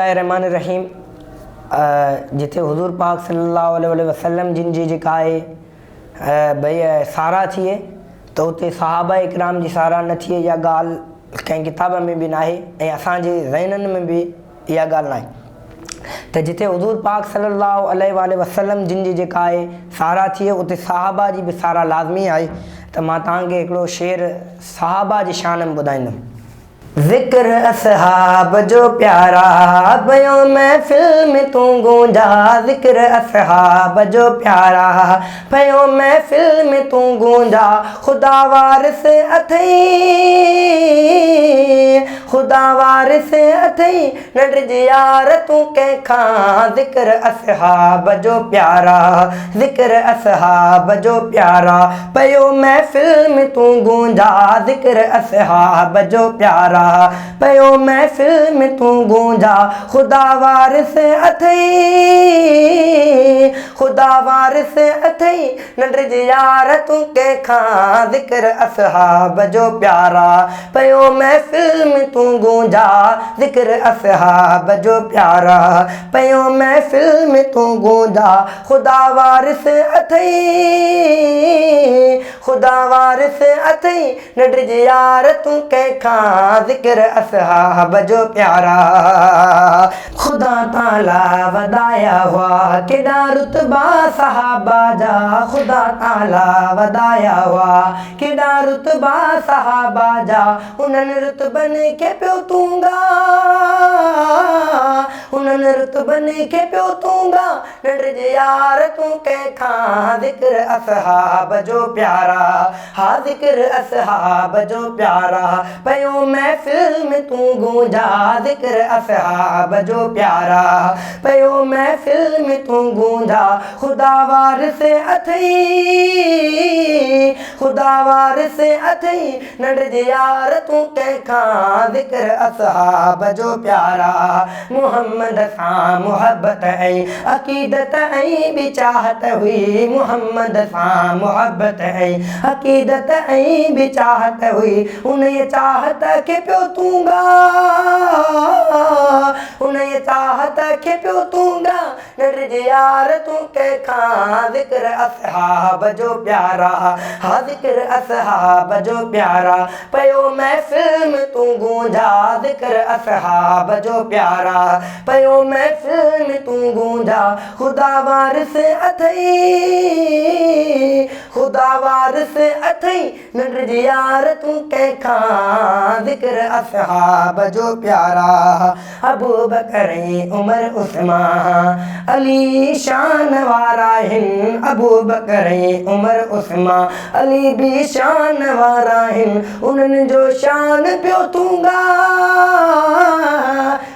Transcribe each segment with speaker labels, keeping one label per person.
Speaker 1: बिस्मिल्लाहिर्रहमानिर्रहीम। जिथे हुज़ूर पाक सल्लल्लाहु अलैहि वसल्लम जिन जी जेका आहे भई सारा थिए त उते सहाबा इकराम जी सारा न थिए, इहा ॻाल्हि कंहिं किताब में बि न आहे ऐं असांजे ज़हननि में बि इहा ॻाल्हि न आहे त जिथे हुज़ूर पाक सल्लल्लाहु अलैहि वसल्लम जिन जी जेका आहे सारा थिए उते सहाबा जी बि सारा लाज़मी आहे। त मां तव्हांखे हिकिड़ो शेर सहाबा जी शान में ॿुधाईंदुमि। ज़िक्र असहाब जो प्यारा बयो महफ़िल में तू गूंजा, ज़िक्र असहाब जो प्यारा बयो महफ़िल में तू गूंजा। खुदा वारिस अथई, खुदा वारिस अथई न डिज यार तू कंहिंखां। ज़िक्र असहाब जो प्यारा, ज़िक्र असहाब जो प्यारा बयो महफ़िल में तू गूंजा। ज़िक्र असहाब जो प्यारा पयो महफ़िल में तू गूंजा। खुदा वारिस अथई, खुदा वारिस अथई न डिज यार तू कंहिंखां। ज़िक्र असहाब जो प्यारा पयो महफ़िल में तू गूंजा। ज़िक्र असहाब जो प्यारा पयो महफ़िल में तू गूंजा। खुदा वारिस अथई, खुदा वारिस अथई न डिज यार तू कंहिंखां। ज़िक्र असहाब जो प्यारा खुदा ताला वदाया हुआ केॾा रुतबा सहाबा जा। खुदा ताला वदाया हुआ केॾा रुतबा सहाबा जा। उन्हनि रुतबनि खे पियो तूंगा, उन्हनि रुतबनि खे पियो तूंगा न डिज यार तू कंहिंखां। ज़िक्र असहाब जो प्यारा, हा ज़िक्र असहाब जो प्यारा पयो महफ़िल में तू गूंजा। ज़िक्र असहाब जो प्यारा पयो महफ़िल में तू गूंजा। खुदा वारिस अथई, खुदा वारिस अथई न डिज यार तू कंहिंखां। ज़िक्र असहाब जो प्यारा मुहम्मद सां मुहब्बत ऐं अक़ीदत ऐं बि चाहत हुई। मुहम्मद सां मुहब्बत ऐं अक़ीदत ऐं बि चाहत हुई। उन चाहत खे पियो तूंगा, उन चाहत खे पियो तूंगा न डिज यार तू कंहिंखां। ज़िक्र असहाब जो प्यारा, हा ज़िक्र असहाब जो प्यारा पयो महफ़िल में तू गूंजा। ज़िक्र असहाब जो प्यारा पयो महफ़िल में तू गूंजा। खुदा वारिस अथई, खुदा वारिस अथई न डिज यार तू कंहिंखां। ज़िक्र असहाब जो प्यारा अबू बकर उमर उस्मान अली शान वारा आहिनि। अबू बकर उमर उस्मान अली बि शान वारा आहिनि। उन्हनि जो शान पियो तूंगा,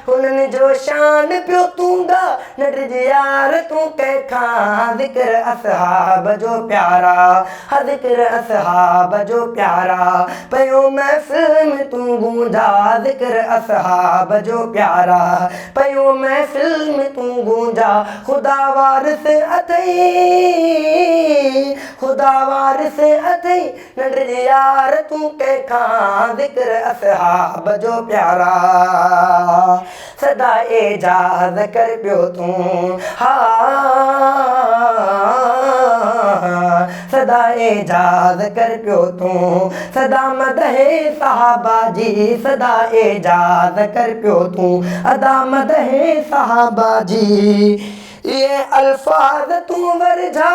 Speaker 1: उन्हनि जो शान पियो तूंगा न डिज यार तू कंहिंखां। ज़िक्र असहाब जो प्यारा, हा ज़िक्र असहाब जो प्यारा पयो महफ़िल में तू गूंजा। ज़िक्र असहाब जो प्यारा पयो महफ़िल में तू गूंजा। खुदा वारिस अथई, खुदा वारिस अथई न डिज यार तू कंहिंखां। ज़िक्र असहाब जो प्यारा सदा एजाज़ कर पियो तूं, हा सदा एजाज़ कर पियो तूं। सदा मदहे सहाबा जी, सदा एजाज़ कर पियो तूं। अदा मदहे सहाबा जी ये अल्फाज़ तू वरझा,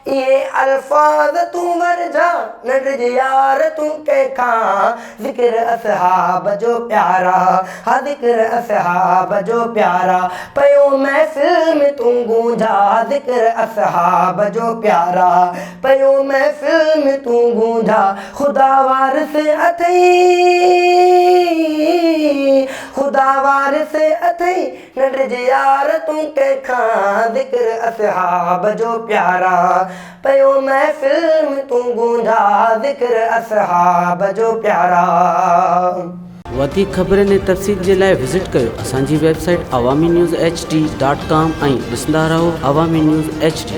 Speaker 1: ये अल्फाज़ तू वरझा न डिज यार तू कंहिंखां। ज़िक्र असहाब जो प्यारा, हा ज़िक्र असहाब जो प्यारा पयो महफ़िल में तू गूंजा। ज़िक्र असहाब जो प्यारा पयो महफ़िल में तू गूंजा। खुदा वारिस अथई, खुदा वारिस अथई न डिज यार तू कंहिंखां। ज़िक्र असहाब जो प्यारा पयो महफ़िल में तू गूंजा। ज़िक्र असहाब जो प्यारा।
Speaker 2: वधीक ख़बरनि ऐं तफ़सील जे लाइ विज़िट कयो असांजी वेबसाइट awami news hd.com ऐं ॾिसंदा रहो अवामी न्यूज़ HD।